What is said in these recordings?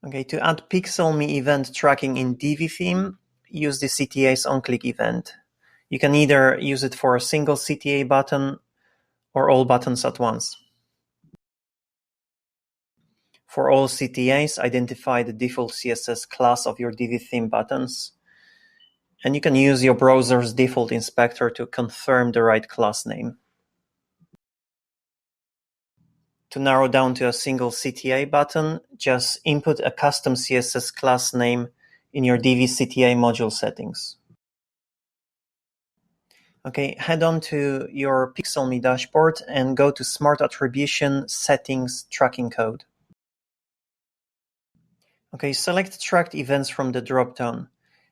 Okay, to add PixelMe Event Tracking in DIVI Theme, use the CTAs onclick event. You can either use it for a single CTA button or all buttons at once. For all CTAs, identify the default CSS class of your DIVI theme buttons, and you can use your browser's default inspector to confirm the right class name. To narrow down to a single CTA button, just input a custom CSS class name in your DIVI CTA Module Settings. Okay, head on to your PixelMe Dashboard and go to Smart Attribution Settings Tracking Code. Okay, select Tracked Events from the dropdown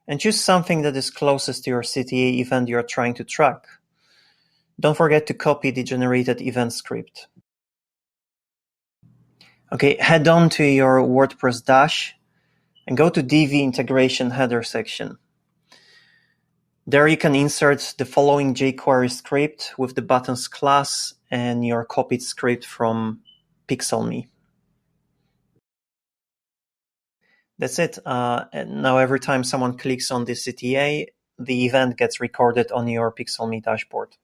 and choose something that is closest to your CTA event you're trying to track. Don't forget to copy the generated event script. Okay, head on to your WordPress dash and go to DIVI Integration Header section. There you can insert the following jQuery script with the buttons class and your copied script from PixelMe. That's it. And now every time someone clicks on the CTA, the event gets recorded on your PixelMe dashboard.